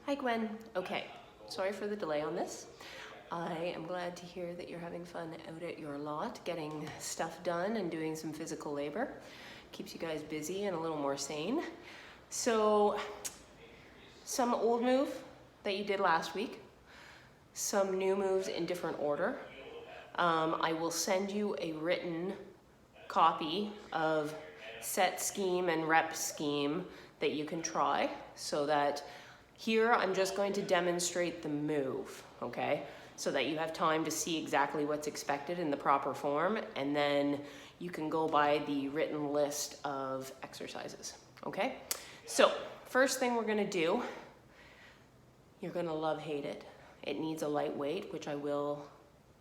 Hi Gwen. Okay, sorry for the delay on this. I am glad to hear that you're having fun out at your lot, getting stuff done and doing some physical labor. Keeps you guys busy and a little more sane. So, some old move that you did last week, some new moves in different order. I will send you a written copy of set scheme and rep scheme that you can try, so that here I'm just going to demonstrate the move, okay? So that you have time to see exactly what's expected in the proper form, and then you can go by the written list of exercises, okay? So, first thing we're gonna do, you're gonna hate it. It needs a light weight, which I will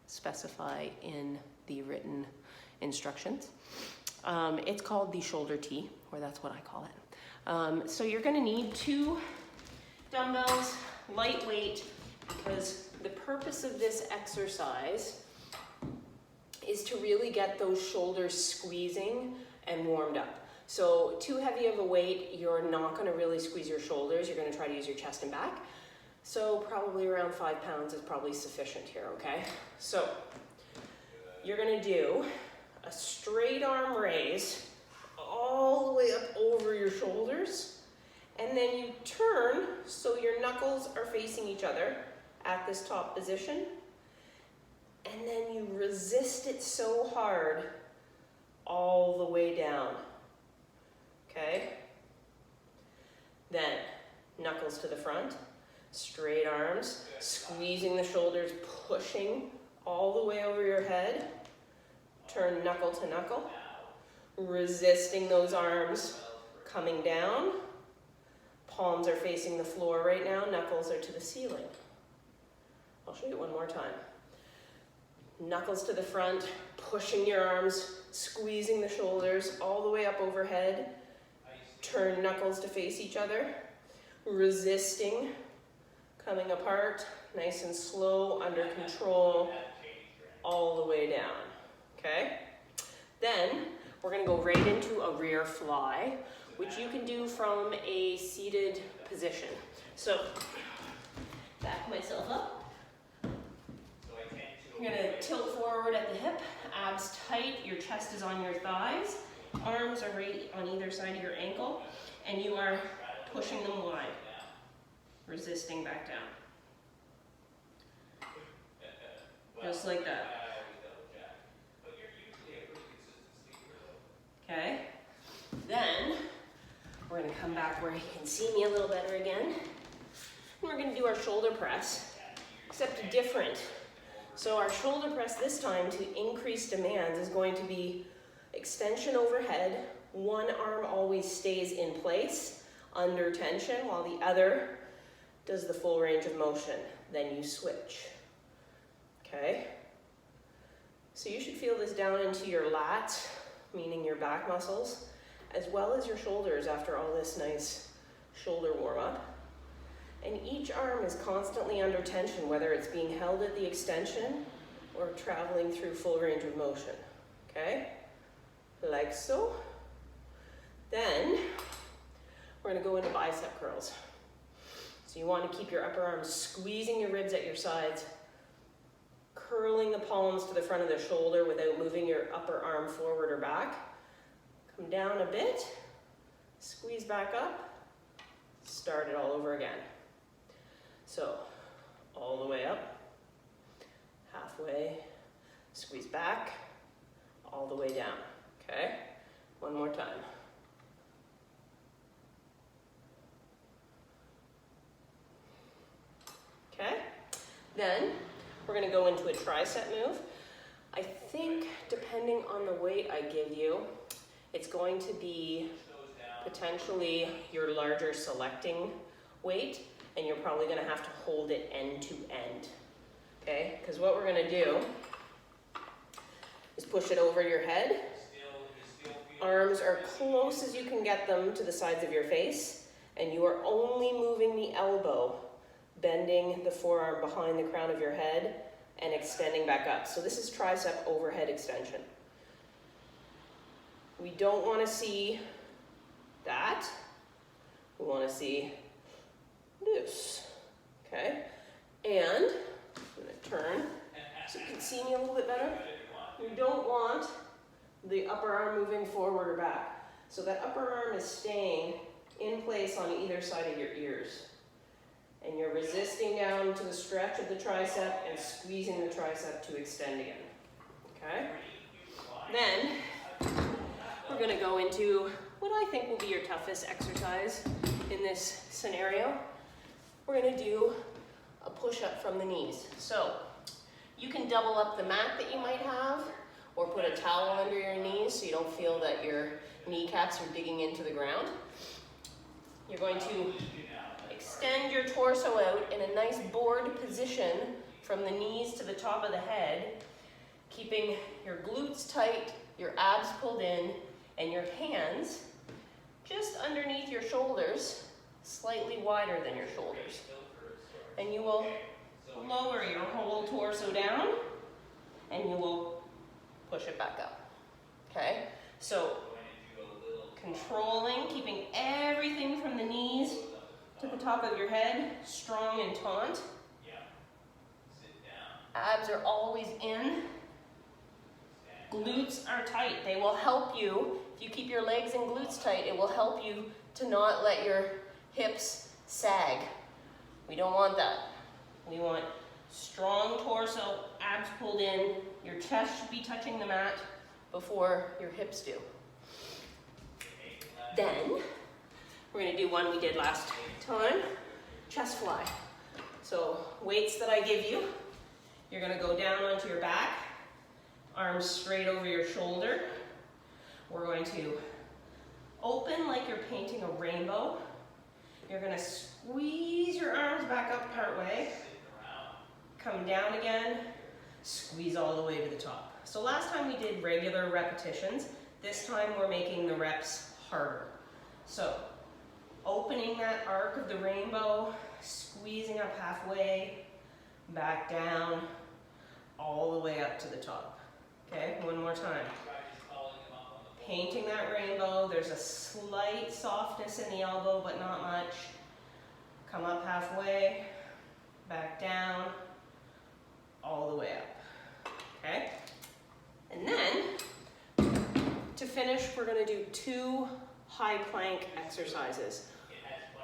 specify in the written instructions. It's called the shoulder tee, or that's what I call it. So you're gonna need 2 dumbbells, lightweight, because the purpose of this exercise is to really get those shoulders squeezing and warmed up. So too heavy of a weight, you're not gonna really squeeze your shoulders. You're gonna try to use your chest and back. So probably around 5 pounds is probably sufficient here, okay? So you're gonna do a straight arm raise all the way up over your shoulders, and then you turn so your knuckles are facing each other at this top position, and then you resist it so hard all the way down, okay? Then knuckles to the front, straight arms, squeezing the shoulders, pushing all the way over your head, turn knuckle to knuckle, resisting those arms coming down. Palms are facing the floor right now, knuckles are to the ceiling. I'll show you one more time. Knuckles to the front, pushing your arms, squeezing the shoulders all the way up overhead. Turn knuckles to face each other, resisting, coming apart, nice and slow, under control, all the way down, okay? Then we're gonna go right into a rear fly, which you can do from a seated position. So, back myself up. You're gonna tilt forward at the hip, abs tight, your chest is on your thighs, arms are right on either side of your ankle, and you are pushing them wide, resisting back down. Just like that. Okay, then we're gonna come back where you can see me a little better again. And we're gonna do our shoulder press, except different. So our shoulder press this time, to increase demands, is going to be extension overhead. One arm always stays in place under tension while the other does the full range of motion. Then you switch, okay? So you should feel this down into your lats, meaning your back muscles, as well as your shoulders after all this nice shoulder warm up. And each arm is constantly under tension, whether it's being held at the extension or traveling through full range of motion, okay? Like so. Then we're gonna go into bicep curls. So you want to keep your upper arms squeezing your ribs at your sides, curling the palms to the front of the shoulder without moving your upper arm forward or back. Come down a bit, squeeze back up, start it all over again. So, all the way up, halfway, squeeze back, all the way down, okay? One more time. Okay, then we're gonna go into a tricep move. I think, depending on the weight I give you, it's going to be potentially your larger selecting weight, and you're probably gonna have to hold it end to end, okay? Because what we're gonna do is push it over your head. Arms are close as you can get them to the sides of your face, and you are only moving the elbow, bending the forearm behind the crown of your head and extending back up. So this is tricep overhead extension. We don't want to see that. We want to see this. okay? And I'm gonna turn so you can see me a little bit better. You don't want the upper arm moving forward or back. So that upper arm is staying in place on either side of your ears. And you're resisting down to the stretch of the tricep and squeezing the tricep to extend again, okay? Then, we're gonna go into what I think will be your toughest exercise in this scenario. We're gonna do a push-up from the knees. So, you can double up the mat that you might have, or put a towel under your knees so you don't feel that your kneecaps are digging into the ground. You're going to extend your torso out in a nice board position from the knees to the top of the head, keeping your glutes tight, your abs pulled in, and your hands just underneath your shoulders, slightly wider than your shoulders. And you will lower your whole torso down, and you will push it back up, okay? So, controlling, keeping everything from the knees to the top of your head, strong and taut. Abs are always in. Glutes are tight. They will help you. If you keep your legs and glutes tight, it will help you to not let your hips sag. We don't want that. We want strong torso, abs pulled in. Your chest should be touching the mat before your hips do. Then, we're gonna do one we did last time, chest fly. So, weights that I give you, you're gonna go down onto your back, arms straight over your shoulder. We're going to open like you're painting a rainbow. You're gonna squeeze your arms back up partway, come down again, squeeze all the way to the top. So last time we did regular repetitions. This time we're making the reps harder. So, opening that arc of the rainbow, squeezing up halfway, back down, all the way up to the top. Okay, one more time. Painting that rainbow, there's a slight softness in the elbow, but not much. Come up halfway, back down, all the way up. Okay? And then, to finish, we're gonna do 2 high plank exercises.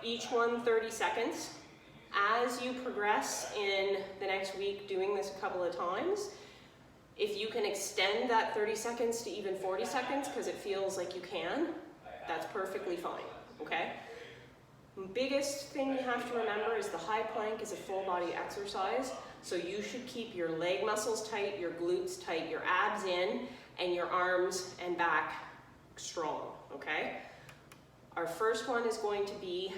Each one 30 seconds. As you progress in the next week doing this a couple of times, if you can extend that 30 seconds to even 40 seconds because it feels like you can, that's perfectly fine, okay? Biggest thing you have to remember is the high plank is a full body exercise, so you should keep your leg muscles tight, your glutes tight, your abs in, and your arms and back strong, okay? Our first one is going to be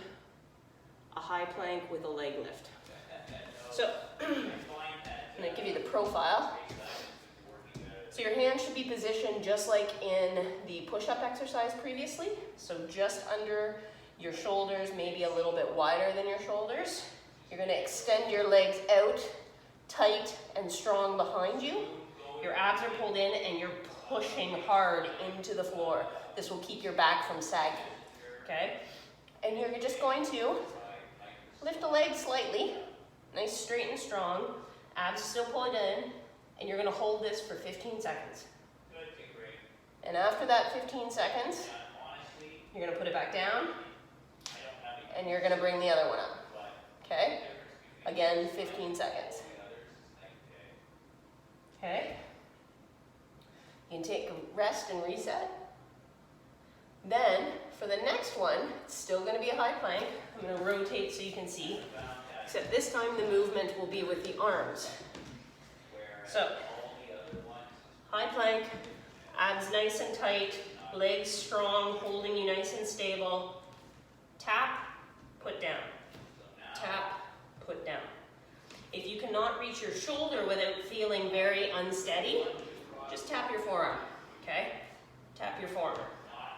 a high plank with a leg lift. So, I'm gonna give you the profile. So your hands should be positioned just like in the push-up exercise previously. So just under your shoulders, maybe a little bit wider than your shoulders. You're gonna extend your legs out, tight and strong behind you. Your abs are pulled in and you're pushing hard into the floor. This will keep your back from sagging, okay? And you're just going to lift the legs slightly, nice straight and strong, abs still pulled in, and you're gonna hold this for 15 seconds. And after that 15 seconds, you're gonna put it back down, and you're gonna bring the other one up, okay? Again, 15 seconds. Okay? You can take a rest and reset. Then, for the next one, it's still gonna be a high plank. I'm gonna rotate so you can see, except this time the movement will be with the arms. So, high plank, abs nice and tight, legs strong, holding you nice and stable. Tap, put down. Tap, put down. If you cannot reach your shoulder without feeling very unsteady, just tap your forearm, okay? Tap your forearm,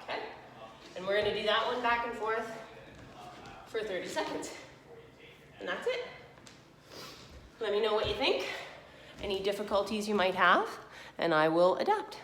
okay? And we're gonna do that one back and forth for 30 seconds. And that's it. Let me know what you think, any difficulties you might have, and I will adapt.